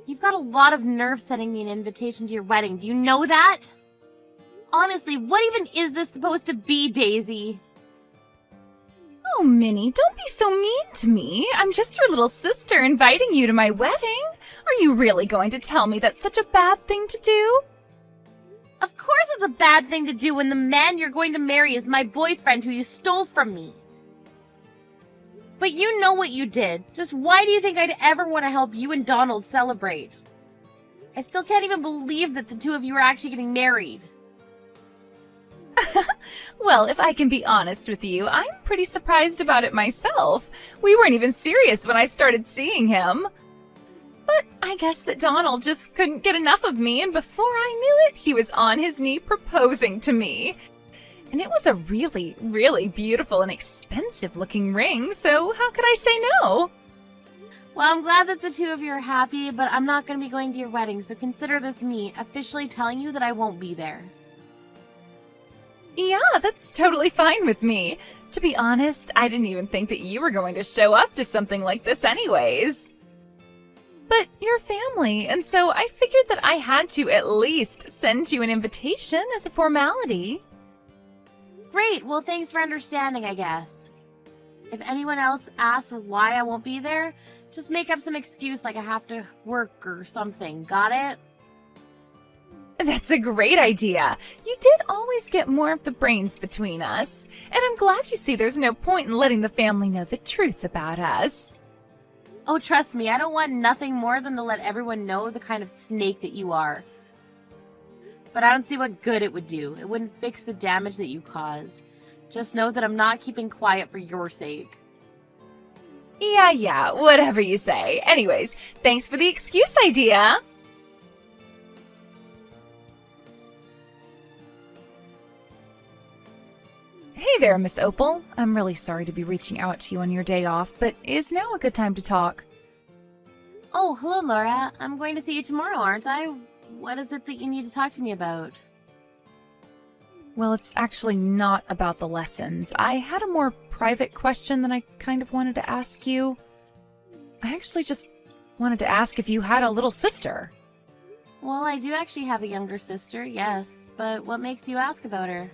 You've got a lot of nerve sending me an invitation to your wedding. Do you know that? Honestly, what even is this supposed to be, Daisy? Oh, Minnie, don't be so mean to me. I'm just your little sister inviting you to my wedding. Are you really going to tell me that's such a bad thing to do? Of course it's a bad thing to do when the man you're going to marry is my boyfriend who you stole from me. But you know what you did. Just why do you think I'd ever want to help you and Donald celebrate? I still can't even believe that the two of you are actually getting married. Well, if I can be honest with you, I'm pretty surprised about it myself. We weren't even serious when I started seeing him. But I guess that Donald just couldn't get enough of me, and before I knew it, he was on his knee proposing to me. And it was a really, really beautiful and expensive-looking ring, so how could I say no? Well, I'm glad that the two of you are happy, but I'm not going to be going to your wedding, so consider this me officially telling you that I won't be there. Yeah, that's totally fine with me. To be honest, I didn't even think that you were going to show up to something like this anyways. But you're family, and so I figured that I had to at least send you an invitation as a formality. Great, well thanks for understanding, I guess. If anyone else asks why I won't be there, just make up some excuse like I have to work or something, got it? That's a great idea. You did always get more of the brains between us, and I'm glad you see there's no point in letting the family know the truth about us. Oh, trust me, I don't want nothing more than to let everyone know the kind of snake that you are. But I don't see what good it would do. It wouldn't fix the damage that you caused. Just know that I'm not keeping quiet for your sake. Yeah, whatever you say. Anyways, thanks for the excuse idea. Hey there, Miss Opal. I'm really sorry to be reaching out to you on your day off, but is now a good time to talk? Oh, hello, Laura. I'm going to see you tomorrow, aren't I? What is it that you need to talk to me about? Well, it's actually not about the lessons. I had a more private question that I kind of wanted to ask you. I actually just wanted to ask if you had a little sister. Well, I do actually have a younger sister, yes. But what makes you ask about her?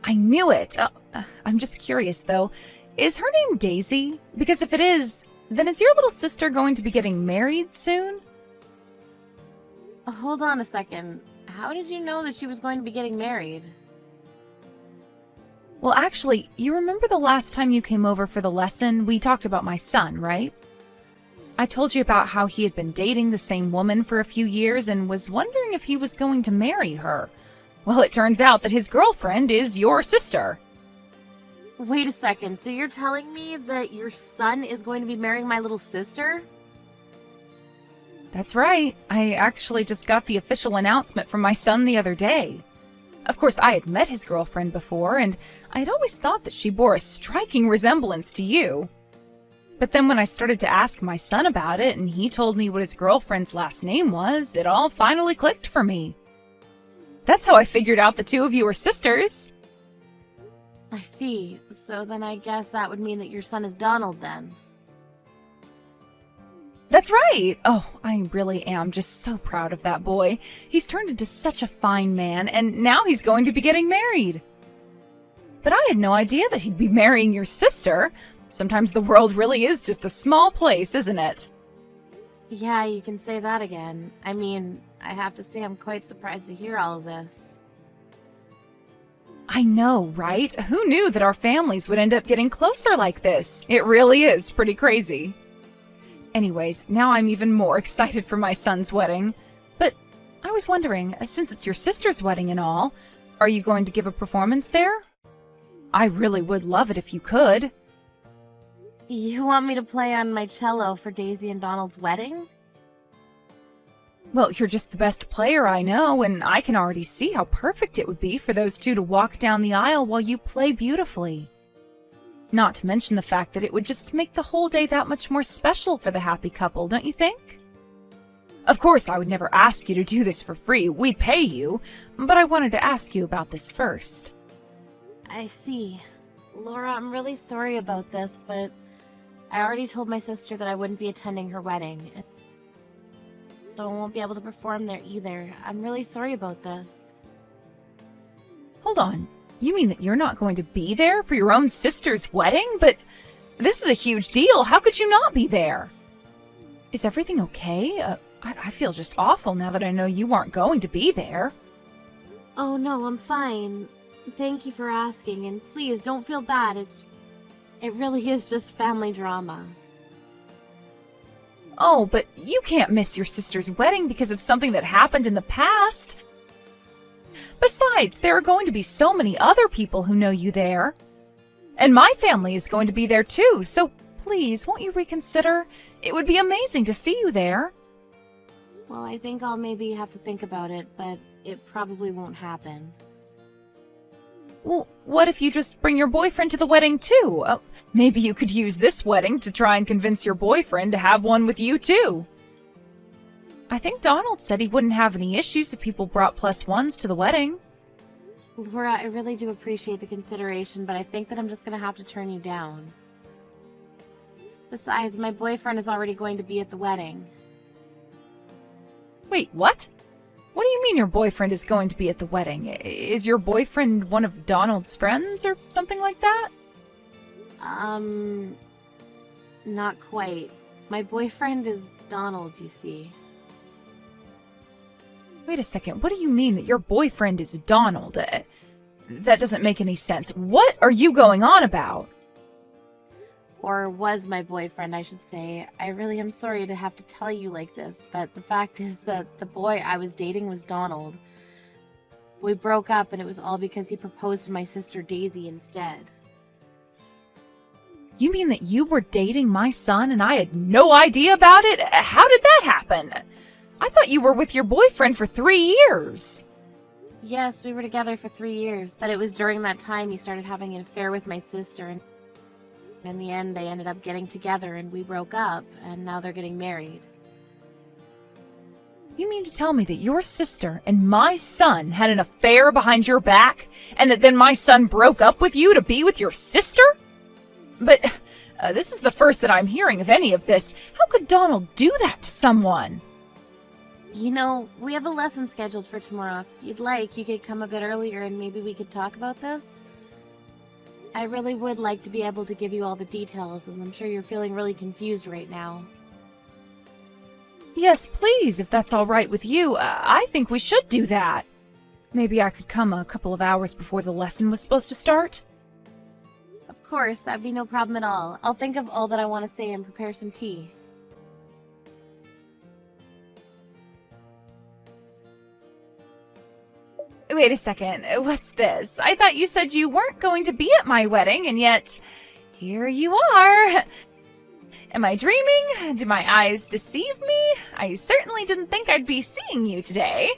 I knew it! I'm just curious, though. Is her name Daisy? Because if it is, then is your little sister going to be getting married soon? Hold on a second. How did you know that she was going to be getting married? Well, actually, you remember the last time you came over for the lesson, we talked about my son, right? I told you about how he had been dating the same woman for a few years and was wondering if he was going to marry her. Well, it turns out that his girlfriend is your sister. Wait a second, so you're telling me that your son is going to be marrying my little sister? That's right. I actually just got the official announcement from my son the other day. Of course, I had met his girlfriend before, and I had always thought that she bore a striking resemblance to you. But then when I started to ask my son about it, and he told me what his girlfriend's last name was, it all finally clicked for me. That's how I figured out the two of you were sisters. I see. So then I guess that would mean that your son is Donald then. That's right! Oh, I really am just so proud of that boy. He's turned into such a fine man, and now he's going to be getting married. But I had no idea that he'd be marrying your sister. Sometimes the world really is just a small place, isn't it? Yeah, you can say that again. I mean, I have to say I'm quite surprised to hear all of this. I know, right? Who knew that our families would end up getting closer like this? It really is pretty crazy. Anyways, now I'm even more excited for my son's wedding. But I was wondering, since it's your sister's wedding and all, are you going to give a performance there? I really would love it if you could. You want me to play on my cello for Daisy and Donald's wedding? Well, you're just the best player I know, and I can already see how perfect it would be for those two to walk down the aisle while you play beautifully. Not to mention the fact that it would just make the whole day that much more special for the happy couple, don't you think? Of course, I would never ask you to do this for free. We'd pay you, but I wanted to ask you about this first. I see. Laura, I'm really sorry about this, but I already told my sister that I wouldn't be attending her wedding, so I won't be able to perform there either. I'm really sorry about this. Hold on. You mean that you're not going to be there for your own sister's wedding? But this is a huge deal. How could you not be there? Is everything okay? I feel just awful now that I know you aren't going to be there. Oh no, I'm fine. Thank you for asking, and please don't feel bad. It really is just family drama. Oh, but you can't miss your sister's wedding because of something that happened in the past. Besides, there are going to be so many other people who know you there. And my family is going to be there too, so please, won't you reconsider? It would be amazing to see you there. Well, I think I'll maybe have to think about it, but it probably won't happen. Well, what if you just bring your boyfriend to the wedding too? Maybe you could use this wedding to try and convince your boyfriend to have one with you too. I think Donald said he wouldn't have any issues if people brought +1s to the wedding. Laura, I really do appreciate the consideration, but I think that I'm just gonna have to turn you down. Besides, my boyfriend is already going to be at the wedding. Wait, what? What do you mean your boyfriend is going to be at the wedding? Is your boyfriend one of Donald's friends or something like that? Not quite. My boyfriend is Donald, you see. Wait a second, what do you mean that your boyfriend is Donald? That doesn't make any sense. What are you going on about? Or was my boyfriend, I should say. I really am sorry to have to tell you like this, but the fact is that the boy I was dating was Donald. We broke up, and it was all because he proposed to my sister Daisy instead. You mean that you were dating my son and I had no idea about it? How did that happen? I thought you were with your boyfriend for 3 years. Yes, we were together for 3 years, but it was during that time he started having an affair with my sister, and in the end they ended up getting together and we broke up, and now they're getting married. You mean to tell me that your sister and my son had an affair behind your back, and that then my son broke up with you to be with your sister? But this is the first that I'm hearing of any of this. How could Donald do that to someone? You know, we have a lesson scheduled for tomorrow. If you'd like, you could come a bit earlier and maybe we could talk about this. I really would like to be able to give you all the details, as I'm sure you're feeling really confused right now. Yes, please, if that's all right with you. I think we should do that. Maybe I could come a couple of hours before the lesson was supposed to start. Of course, that'd be no problem at all. I'll think of all that I want to say and prepare some tea. Wait a second, what's this? I thought you said you weren't going to be at my wedding, and yet here you are. Am I dreaming? Do my eyes deceive me? I certainly didn't think I'd be seeing you today.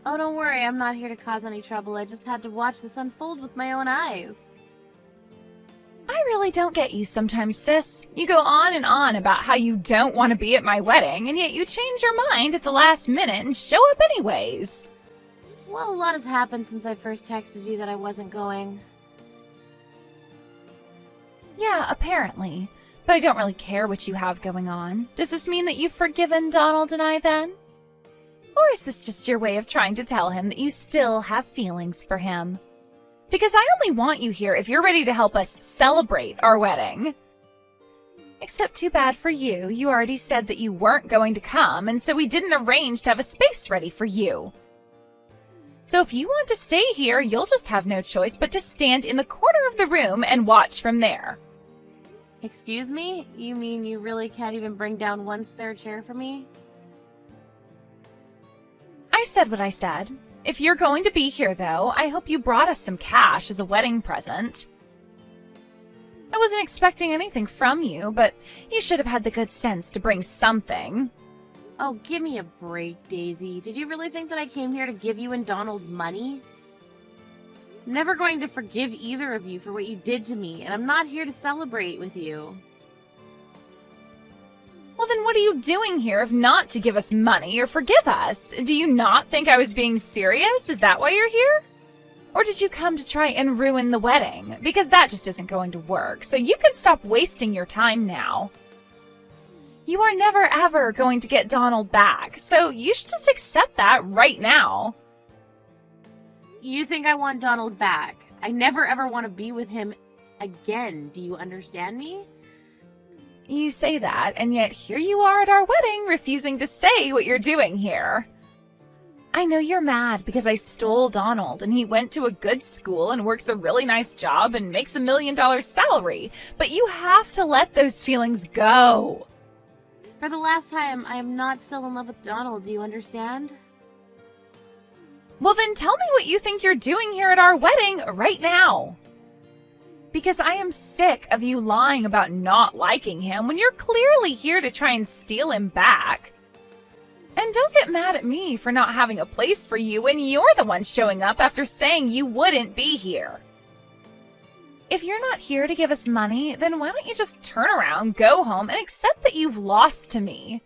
Oh, don't worry, I'm not here to cause any trouble. I just had to watch this unfold with my own eyes. I really don't get you sometimes, sis. You go on and on about how you don't want to be at my wedding, and yet you change your mind at the last minute and show up anyways. Well, a lot has happened since I first texted you that I wasn't going. Yeah, apparently. But I don't really care what you have going on. Does this mean that you've forgiven Donald and I then? Or is this just your way of trying to tell him that you still have feelings for him? Because I only want you here if you're ready to help us celebrate our wedding. Except too bad for you. You already said that you weren't going to come, and so we didn't arrange to have a space ready for you. So if you want to stay here, you'll just have no choice but to stand in the corner of the room and watch from there. Excuse me? You mean you really can't even bring down one spare chair for me? I said what I said. If you're going to be here, though, I hope you brought us some cash as a wedding present. I wasn't expecting anything from you, but you should have had the good sense to bring something. Oh, give me a break, Daisy. Did you really think that I came here to give you and Donald money? I'm never going to forgive either of you for what you did to me, and I'm not here to celebrate with you. Well, then what are you doing here if not to give us money or forgive us? Do you not think I was being serious? Is that why you're here? Or did you come to try and ruin the wedding? Because that just isn't going to work, so you can stop wasting your time now. You are never ever going to get Donald back, so you should just accept that right now. You think I want Donald back? I never ever want to be with him again. Do you understand me? You say that, and yet here you are at our wedding refusing to say what you're doing here. I know you're mad because I stole Donald and he went to a good school and works a really nice job and makes $1 million salary, but you have to let those feelings go. For the last time, I am not still in love with Donald. Do you understand? Well, then tell me what you think you're doing here at our wedding right now. Because I am sick of you lying about not liking him when you're clearly here to try and steal him back. And don't get mad at me for not having a place for you when you're the one showing up after saying you wouldn't be here. If you're not here to give us money, then why don't you just turn around, go home, and accept that you've lost to me?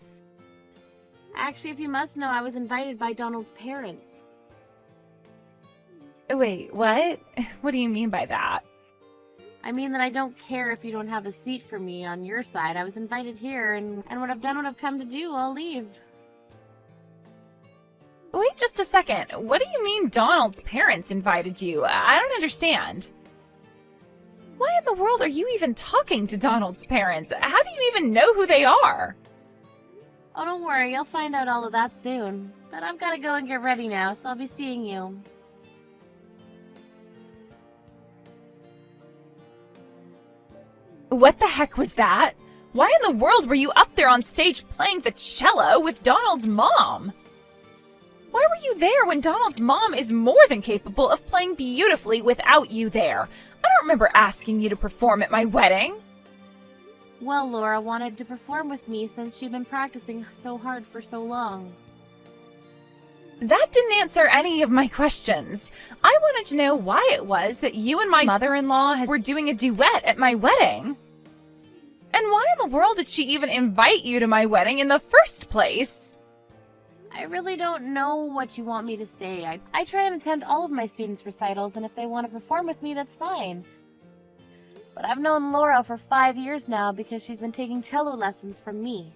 Actually, if you must know, I was invited by Donald's parents. Wait, what? What do you mean by that? I mean that I don't care if you don't have a seat for me on your side. I was invited here, and when I've done what I've come to do, I'll leave. Wait just a second. What do you mean Donald's parents invited you? I don't understand. Why in the world are you even talking to Donald's parents? How do you even know who they are? Oh, don't worry. You'll find out all of that soon. But I've got to go and get ready now, so I'll be seeing you. What the heck was that? Why in the world were you up there on stage playing the cello with Donald's mom? Why were you there when Donald's mom is more than capable of playing beautifully without you there? I don't remember asking you to perform at my wedding. Well, Laura wanted to perform with me since she'd been practicing so hard for so long. That didn't answer any of my questions. I wanted to know why it was that you and my mother-in-law were doing a duet at my wedding. And why in the world did she even invite you to my wedding in the first place? I really don't know what you want me to say. I try and attend all of my students' recitals, and if they want to perform with me, that's fine. But I've known Laura for 5 years now because she's been taking cello lessons from me.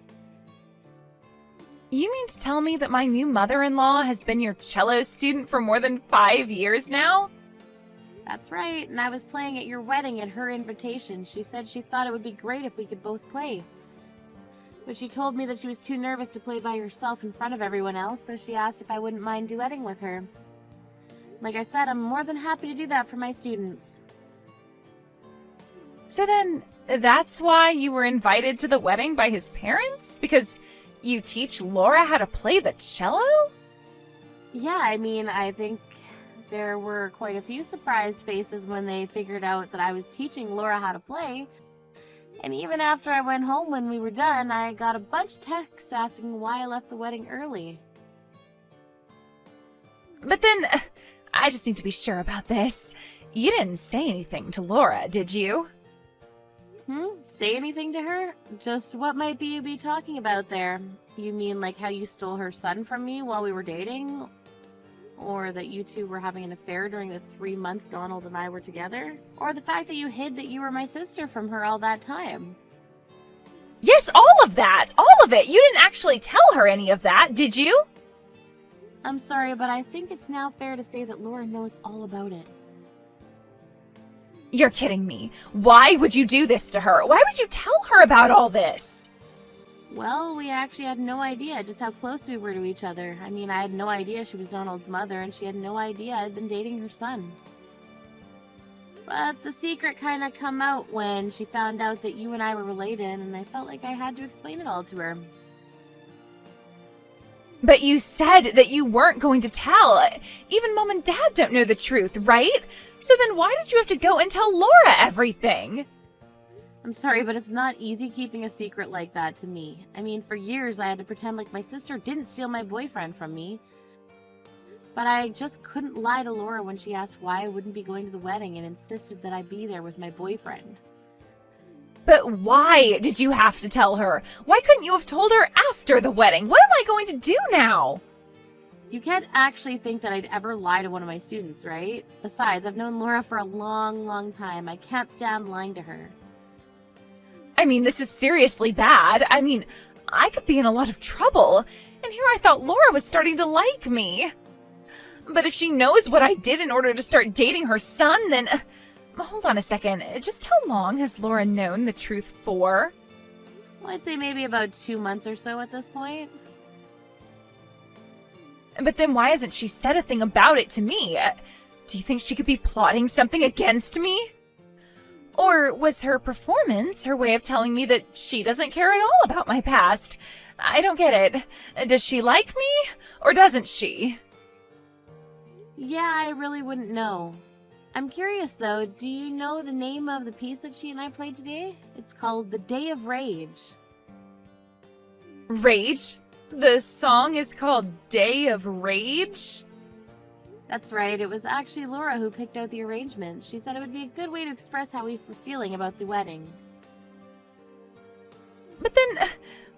You mean to tell me that my new mother-in-law has been your cello student for more than 5 years now? That's right, and I was playing at your wedding at her invitation. She said she thought it would be great if we could both play. But she told me that she was too nervous to play by herself in front of everyone else, so she asked if I wouldn't mind duetting with her. Like I said, I'm more than happy to do that for my students. So then, that's why you were invited to the wedding by his parents? Because you teach Laura how to play the cello? Yeah, I mean, I think there were quite a few surprised faces when they figured out that I was teaching Laura how to play. And even after I went home when we were done, I got a bunch of texts asking why I left the wedding early. But then, I just need to be sure about this. You didn't say anything to Laura, did you? Say anything to her? Just what might you be talking about there? You mean like how you stole her son from me while we were dating? Or that you two were having an affair during the 3 months Donald and I were together? Or the fact that you hid that you were my sister from her all that time? Yes, all of that! All of it! You didn't actually tell her any of that, did you? I'm sorry, but I think it's now fair to say that Laura knows all about it. You're kidding me. Why would you do this to her? Why would you tell her about all this? Well, we actually had no idea just how close we were to each other. I mean, I had no idea she was Donald's mother, and she had no idea I'd been dating her son. But the secret kind of come out when she found out that you and I were related, and I felt like I had to explain it all to her. But you said that you weren't going to tell. Even Mom and Dad don't know the truth, right? So then why did you have to go and tell Laura everything? I'm sorry, but it's not easy keeping a secret like that to me. I mean, for years I had to pretend like my sister didn't steal my boyfriend from me. But I just couldn't lie to Laura when she asked why I wouldn't be going to the wedding and insisted that I be there with my boyfriend. But why did you have to tell her? Why couldn't you have told her after the wedding? What am I going to do now? You can't actually think that I'd ever lie to one of my students, right? Besides, I've known Laura for a long, long time. I can't stand lying to her. I mean, this is seriously bad. I mean, I could be in a lot of trouble. And here I thought Laura was starting to like me. But if she knows what I did in order to start dating her son, then... hold on a second. Just how long has Laura known the truth for? Well, I'd say maybe about 2 months or so at this point. But then why hasn't she said a thing about it to me? Do you think she could be plotting something against me? Or was her performance her way of telling me that she doesn't care at all about my past? I don't get it. Does she like me, or doesn't she? Yeah, I really wouldn't know. I'm curious though, do you know the name of the piece that she and I played today? It's called The Day of Rage. Rage? The song is called Day of Rage? That's right, it was actually Laura who picked out the arrangement. She said it would be a good way to express how we were feeling about the wedding. But then,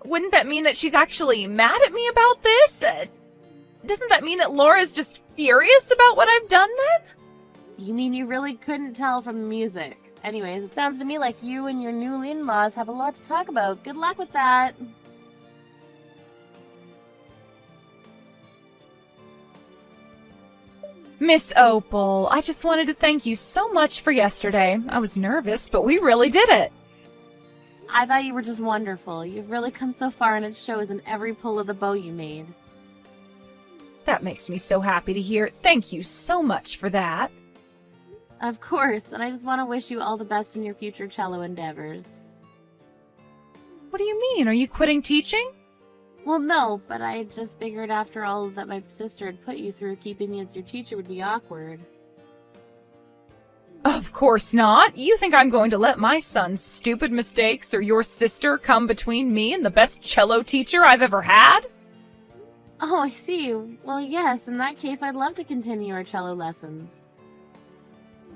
wouldn't that mean that she's actually mad at me about this? Doesn't that mean that Laura's just furious about what I've done then? You mean you really couldn't tell from the music? Anyways, it sounds to me like you and your new in-laws have a lot to talk about. Good luck with that. Miss Opal, I just wanted to thank you so much for yesterday. I was nervous, but we really did it. I thought you were just wonderful. You've really come so far and it shows in every pull of the bow you made. That makes me so happy to hear. Thank you so much for that. Of course, and I just want to wish you all the best in your future cello endeavors. What do you mean? Are you quitting teaching? Well, no, but I just figured after all that my sister had put you through, keeping me as your teacher would be awkward. Of course not. You think I'm going to let my son's stupid mistakes or your sister come between me and the best cello teacher I've ever had? Oh, I see. Well, yes, in that case, I'd love to continue our cello lessons.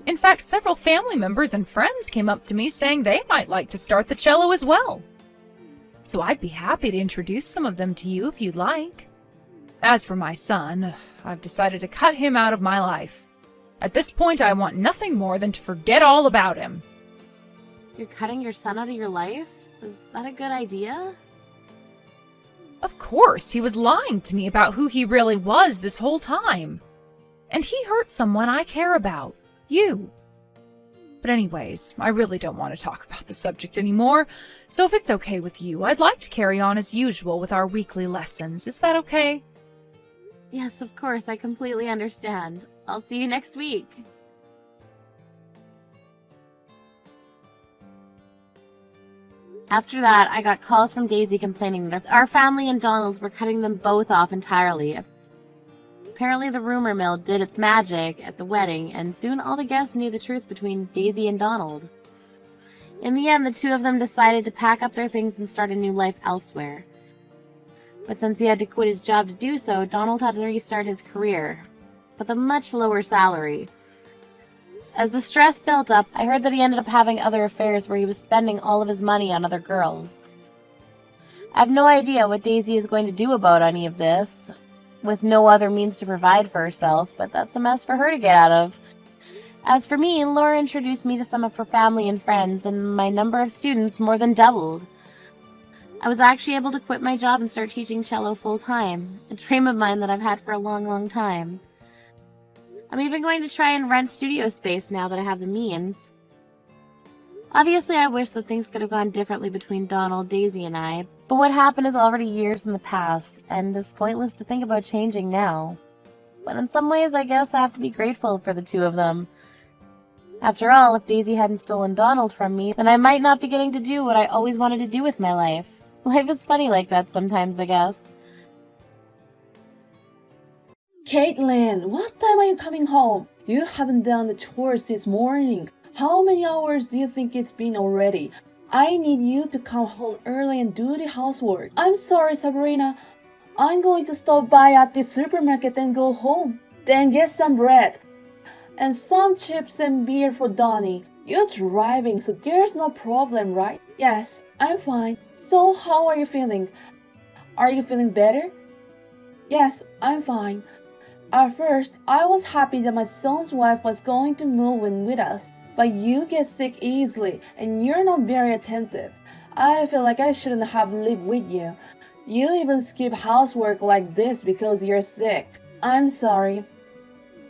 In fact, several family members and friends came up to me saying they might like to start the cello as well. So I'd be happy to introduce some of them to you if you'd like. As for my son, I've decided to cut him out of my life. At this point, I want nothing more than to forget all about him. You're cutting your son out of your life? Is that a good idea? Of course, he was lying to me about who he really was this whole time. And he hurt someone I care about. You. But anyways, I really don't want to talk about the subject anymore, so if it's okay with you, I'd like to carry on as usual with our weekly lessons. Is that okay? Yes, of course, I completely understand. I'll see you next week. After that, I got calls from Daisy complaining that our family and Donald's were cutting them both off entirely. Apparently the rumor mill did its magic at the wedding, and soon all the guests knew the truth between Daisy and Donald. In the end, the two of them decided to pack up their things and start a new life elsewhere. But since he had to quit his job to do so, Donald had to restart his career, with a much lower salary. As the stress built up, I heard that he ended up having other affairs where he was spending all of his money on other girls. I have no idea what Daisy is going to do about any of this, with no other means to provide for herself, but that's a mess for her to get out of. As for me, Laura introduced me to some of her family and friends, and my number of students more than doubled. I was actually able to quit my job and start teaching cello full-time, a dream of mine that I've had for a long, long time. I'm even going to try and rent studio space now that I have the means. Obviously, I wish that things could have gone differently between Donald, Daisy, and I, but what happened is already years in the past, and it's pointless to think about changing now. But in some ways, I guess I have to be grateful for the two of them. After all, if Daisy hadn't stolen Donald from me, then I might not be getting to do what I always wanted to do with my life. Life is funny like that sometimes, I guess. Caitlin, what time are you coming home? You haven't done the chores since morning. How many hours do you think it's been already? I need you to come home early and do the housework. I'm sorry, Sabrina. I'm going to stop by at the supermarket and go home. Then get some bread. And some chips and beer for Donnie. You're driving, so there's no problem, right? Yes, I'm fine. So how are you feeling? Are you feeling better? Yes, I'm fine. At first, I was happy that my son's wife was going to move in with us, but you get sick easily and you're not very attentive. I feel like I shouldn't have lived with you. You even skip housework like this because you're sick. I'm sorry.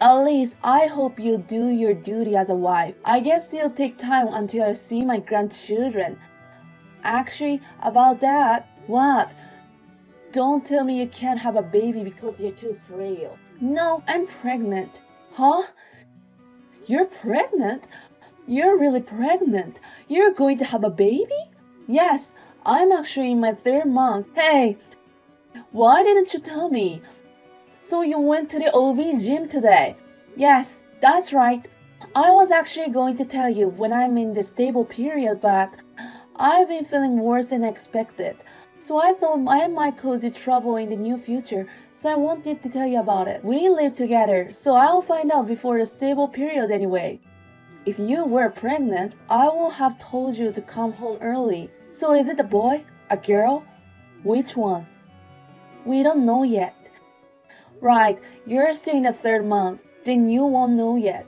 At least I hope you do your duty as a wife. I guess it'll take time until I see my grandchildren. Actually, about that, what? Don't tell me you can't have a baby because you're too frail. No, I'm pregnant. Huh? You're pregnant? You're really pregnant? You're going to have a baby? Yes, I'm actually in my 3rd month. Hey, why didn't you tell me? So you went to the OB gym today? Yes, that's right. I was actually going to tell you when I'm in the stable period, but I've been feeling worse than expected. So I thought I might cause you trouble in the near future, so I wanted to tell you about it. We live together, so I'll find out before the stable period anyway. If you were pregnant, I would have told you to come home early. So is it a boy? A girl? Which one? We don't know yet. Right, you're still in the 3rd month, then you won't know yet.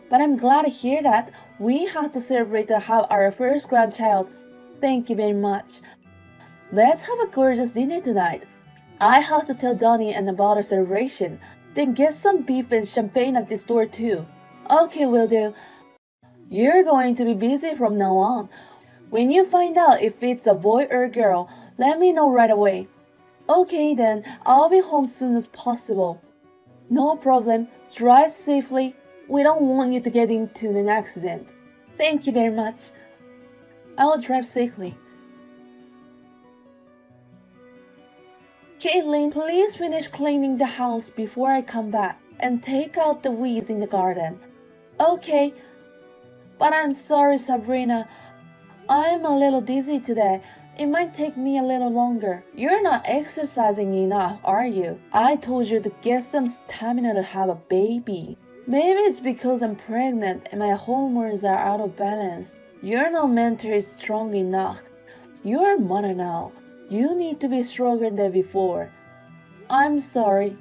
But I'm glad to hear that. We have to celebrate to have our first grandchild. Thank you very much. Let's have a gorgeous dinner tonight. I have to tell Donnie and about our celebration. Then get some beef and champagne at the store too. Okay, will do. You're going to be busy from now on. When you find out if it's a boy or a girl, let me know right away. Okay then, I'll be home soon as possible. No problem, drive safely. We don't want you to get into an accident. Thank you very much. I'll drive safely. Caitlin, please finish cleaning the house before I come back and take out the weeds in the garden. Okay, but I'm sorry, Sabrina. I'm a little dizzy today. It might take me a little longer. You're not exercising enough, are you? I told you to get some stamina to have a baby. Maybe it's because I'm pregnant and my hormones are out of balance. You're not mentally strong enough. You're a mother now. You need to be stronger than before. I'm sorry.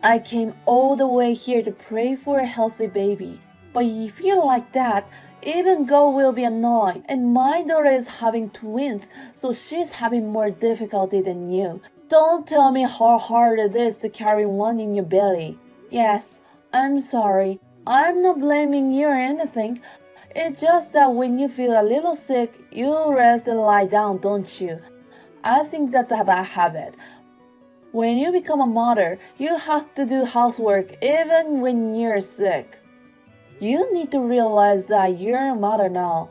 I came all the way here to pray for a healthy baby. But if you're like that, even God will be annoyed. And my daughter is having twins, so she's having more difficulty than you. Don't tell me how hard it is to carry one in your belly. Yes, I'm sorry. I'm not blaming you or anything. It's just that when you feel a little sick, you rest and lie down, don't you? I think that's a bad habit. When you become a mother, you have to do housework even when you're sick. You need to realize that you're a mother now.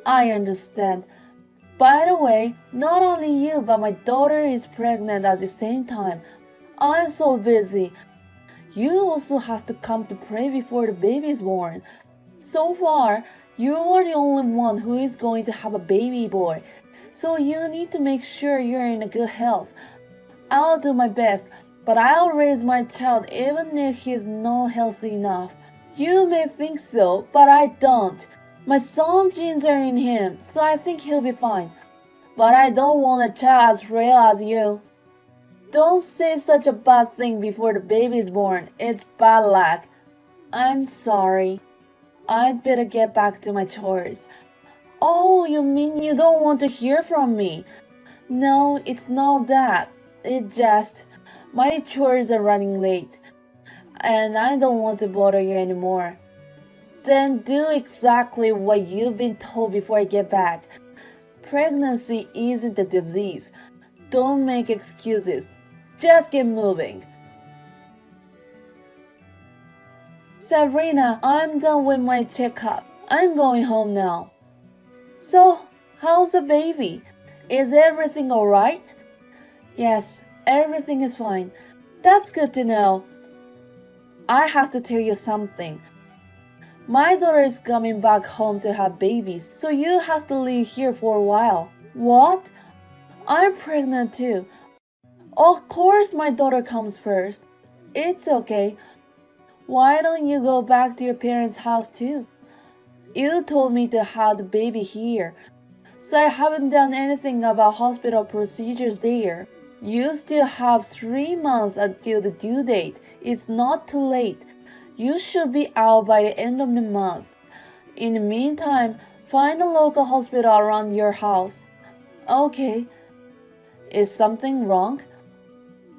I understand. By the way, not only you but my daughter is pregnant at the same time. I'm so busy. You also have to come to pray before the baby is born. So far, you are the only one who is going to have a baby boy. So you need to make sure you're in a good health. I'll do my best, but I'll raise my child even if he's not healthy enough. You may think so, but I don't. My son's genes are in him, so I think he'll be fine. But I don't want a child as frail as you. Don't say such a bad thing before the baby is born. It's bad luck. I'm sorry. I'd better get back to my chores. Oh, you mean you don't want to hear from me? No, it's not that. It's just my chores are running late, and I don't want to bother you anymore. Then do exactly what you've been told before I get back. Pregnancy isn't a disease. Don't make excuses. Just get moving. Sabrina, I'm done with my checkup. I'm going home now. So, how's the baby? Is everything alright? Yes, everything is fine. That's good to know. I have to tell you something. My daughter is coming back home to have babies, so you have to live here for a while. What? I'm pregnant too. Of course my daughter comes first. It's okay. Why don't you go back to your parents' house too? You told me to have the baby here, so I haven't done anything about hospital procedures there. You still have 3 months until the due date. It's not too late. You should be out by the end of the month. In the meantime, find a local hospital around your house. Okay. Is something wrong?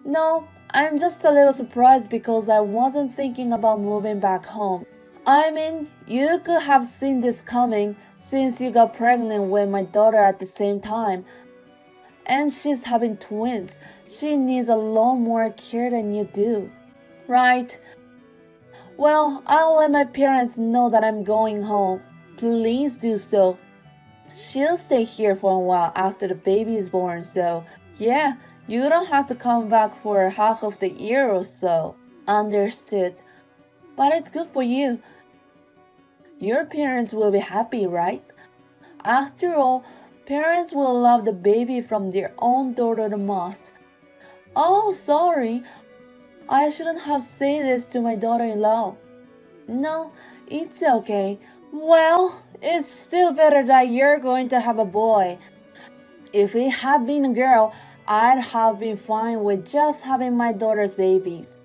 No, I'm just a little surprised because I wasn't thinking about moving back home. I mean, you could have seen this coming since you got pregnant with my daughter at the same time. And she's having twins. She needs a lot more care than you do. Right. Well, I'll let my parents know that I'm going home. Please do so. She'll stay here for a while after the baby is born, so yeah, you don't have to come back for half of the year or so. Understood. But it's good for you. Your parents will be happy, right? After all, parents will love the baby from their own daughter the most. Oh, sorry. I shouldn't have said this to my daughter-in-law. No, it's okay. Well, it's still better that you're going to have a boy. If it had been a girl, I'd have been fine with just having my daughter's babies.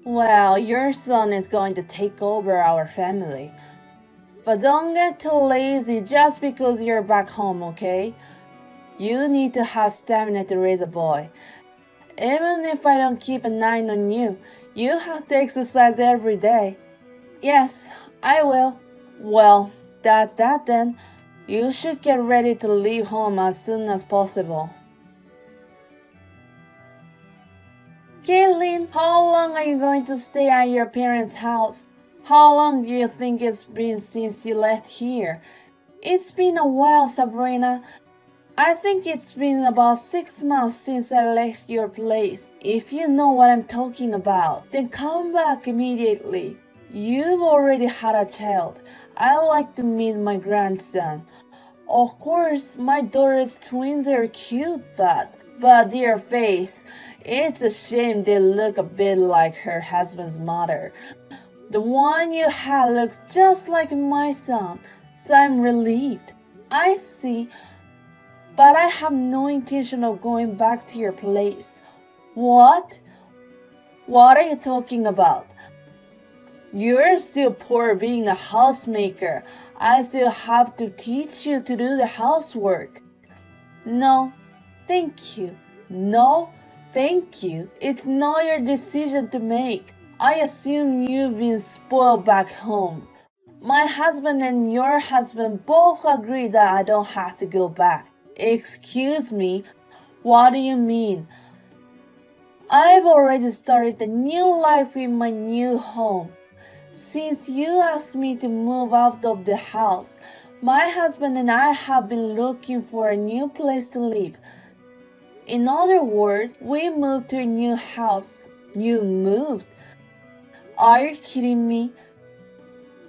Well, your son is going to take over our family. But don't get too lazy just because you're back home, okay? You need to have stamina to raise a boy. Even if I don't keep an eye on you, you have to exercise every day. Yes, I will. Well, that's that then. You should get ready to leave home as soon as possible. Caitlin, how long are you going to stay at your parents' house? How long do you think it's been since you left here? It's been a while, Sabrina. I think it's been about 6 months since I left your place. If you know what I'm talking about, then come back immediately. You've already had a child. I'd like to meet my grandson. Of course, my daughter's twins are cute, but their face, it's a shame they look a bit like her husband's mother. The one you had looks just like my son, so I'm relieved. I see, but I have no intention of going back to your place. What? What are you talking about? You're still poor being a housemaker. I still have to teach you to do the housework. No, thank you. No, thank you. It's not your decision to make. I assume you've been spoiled back home. My husband and your husband both agree that I don't have to go back. Excuse me, what do you mean? I've already started a new life in my new home. Since you asked me to move out of the house, my husband and I have been looking for a new place to live. In other words, we moved to a new house. You moved? Are you kidding me?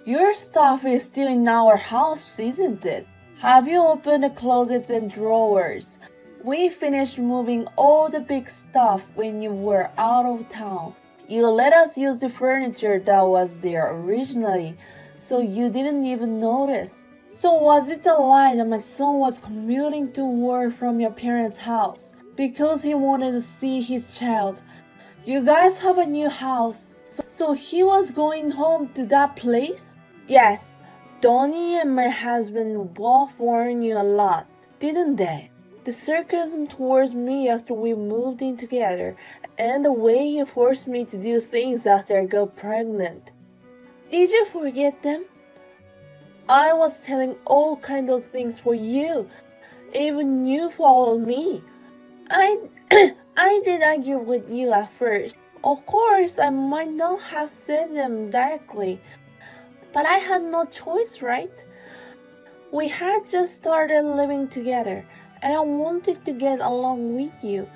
Your stuff is still in our house, isn't it? Have you opened the closets and drawers? We finished moving all the big stuff when you were out of town. You let us use the furniture that was there originally, so you didn't even notice. So was it a lie that my son was commuting to work from your parents' house because he wanted to see his child? You guys have a new house, so he was going home to that place? Yes, Donnie and my husband both warned you a lot, didn't they? The sarcasm towards me after we moved in together, and the way you forced me to do things after I got pregnant. Did you forget them? I was telling all kinds of things for you. Even you followed me. I did argue with you at first. Of course, I might not have said them directly, but I had no choice, right? We had just started living together, and I wanted to get along with you.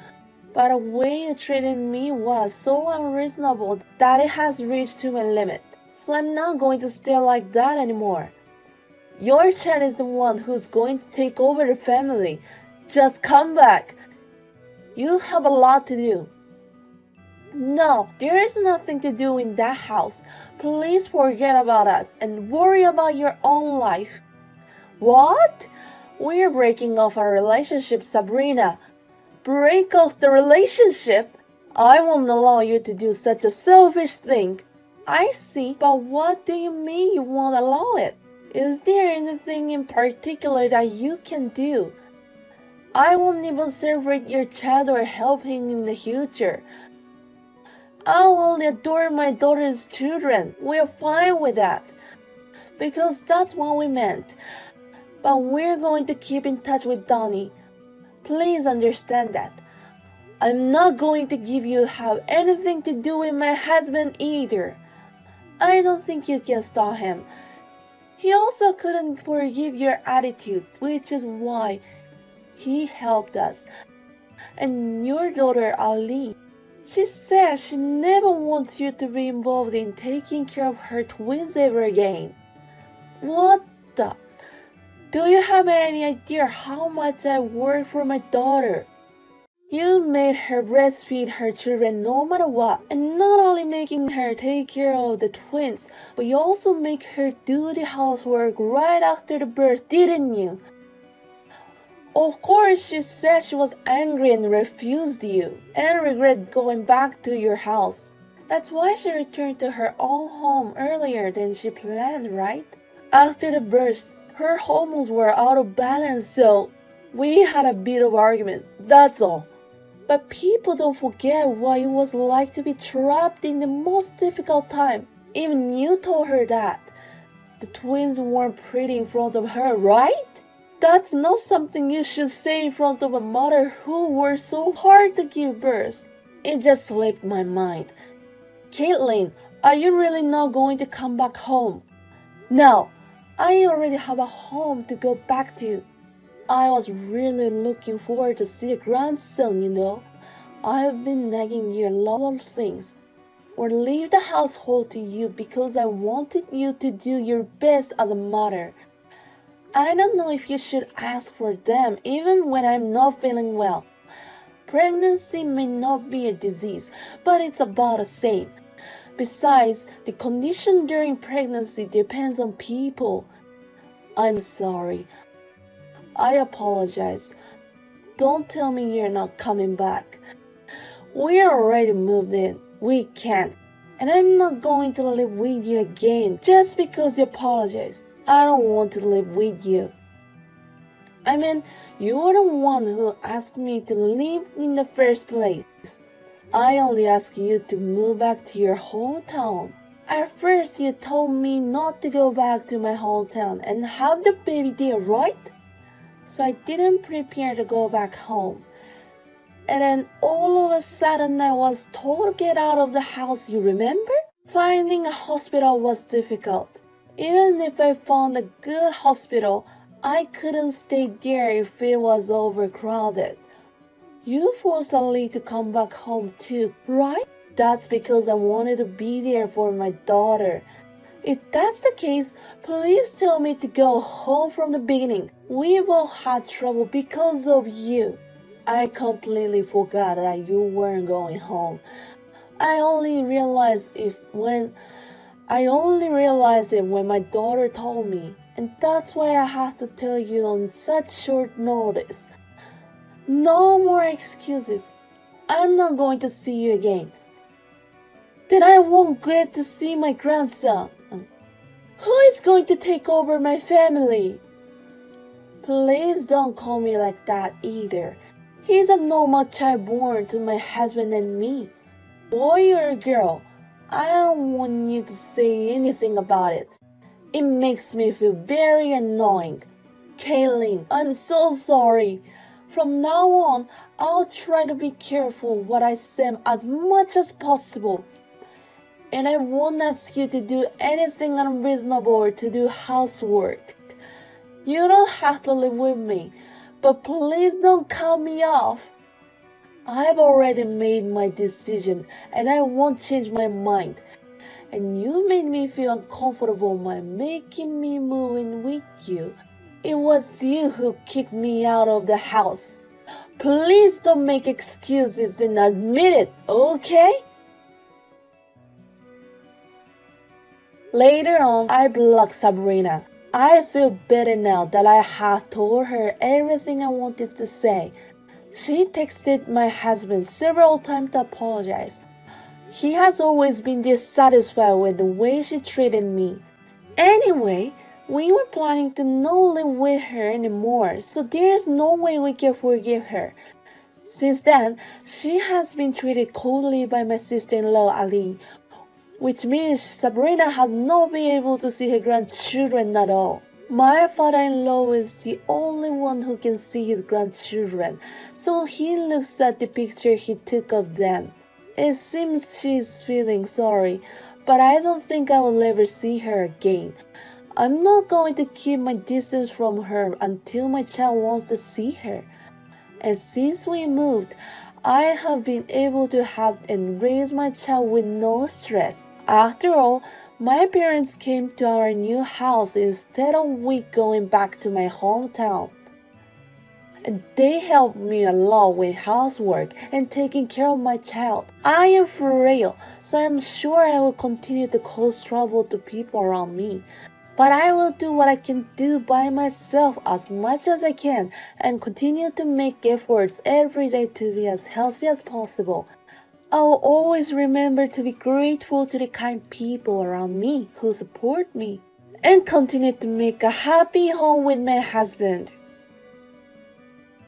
But the way you treated me was so unreasonable that it has reached to my limit. So I'm not going to stay like that anymore. Your child is the one who's going to take over the family. Just come back. You have a lot to do. No, there is nothing to do in that house. Please forget about us and worry about your own life. What? We're breaking off our relationship, Sabrina. break off the relationship. I won't allow you to do such a selfish thing. I see, but what do you mean you won't allow it? Is there anything in particular that you can do? I won't even celebrate your child or help him in the future. I'll only adore my daughter's children. We're fine with that. Because that's what we meant. But we're going to keep in touch with Donnie. Please understand that. I'm not going to give you have anything to do with my husband either. I don't think you can stop him. He also couldn't forgive your attitude, which is why he helped us. And your daughter Ali, she says she never wants you to be involved in taking care of her twins ever again. What the? Do you have any idea how much I work for my daughter? You made her breastfeed her children no matter what, and not only making her take care of the twins, but you also make her do the housework right after the birth, didn't you? Of course, she said she was angry and refused you, and regret going back to your house. That's why she returned to her own home earlier than she planned, right? After the birth, her hormones were out of balance, so we had a bit of argument, that's all. But people don't forget what it was like to be trapped in the most difficult time. Even you told her that. The twins weren't pretty in front of her, right? That's not something you should say in front of a mother who worked so hard to give birth. It just slipped my mind. Caitlin, are you really not going to come back home? No, I already have a home to go back to. I was really looking forward to see a grandson, you know. I've been nagging you a lot of things. Or leave the household to you because I wanted you to do your best as a mother. I don't know if you should ask for them even when I'm not feeling well. Pregnancy may not be a disease, but it's about the same. Besides, the condition during pregnancy depends on people. I'm sorry. I apologize. Don't tell me you're not coming back. We're already moved in. We can't. And I'm not going to live with you again just because you apologize. I don't want to live with you. I mean, you're the one who asked me to leave in the first place. I only asked you to move back to your hometown. At first, you told me not to go back to my hometown and have the baby there, right? So I didn't prepare to go back home. And then all of a sudden I was told to get out of the house, you remember? Finding a hospital was difficult. Even if I found a good hospital, I couldn't stay there if it was overcrowded. You forced Ali to come back home too, right? That's because I wanted to be there for my daughter. If that's the case, please tell me to go home from the beginning. We've all had trouble because of you. I completely forgot that you weren't going home. I only realized it when my daughter told me, and that's why I have to tell you on such short notice. No more excuses. I'm not going to see you again. Then I won't get to see my grandson. Who is going to take over my family? Please don't call me like that either. He's a normal child born to my husband and me. Boy or girl, I don't want you to say anything about it. It makes me feel very annoying. Kaylin, I'm so sorry. From now on, I'll try to be careful what I say as much as possible. And I won't ask you to do anything unreasonable or to do housework. You don't have to live with me, but please don't cut me off. I've already made my decision and I won't change my mind. And you made me feel uncomfortable by making me move in with you. It was you who kicked me out of the house. Please don't make excuses and admit it, okay? Later on, I blocked Sabrina. I feel better now that I have told her everything I wanted to say. She texted my husband several times to apologize. He has always been dissatisfied with the way she treated me. Anyway, we were planning to not live with her anymore, so there's no way we can forgive her. Since then, she has been treated coldly by my sister-in-law Ali, which means Sabrina has not been able to see her grandchildren at all. My father-in-law is the only one who can see his grandchildren, so he looks at the picture he took of them. It seems she's feeling sorry, but I don't think I will ever see her again. I'm not going to keep my distance from her until my child wants to see her. And since we moved, I have been able to have and raise my child with no stress. After all, my parents came to our new house instead of we going back to my hometown. And they helped me a lot with housework and taking care of my child. I am frail, so I'm sure I will continue to cause trouble to people around me. But I will do what I can do by myself as much as I can and continue to make efforts every day to be as healthy as possible. I will always remember to be grateful to the kind people around me who support me and continue to make a happy home with my husband.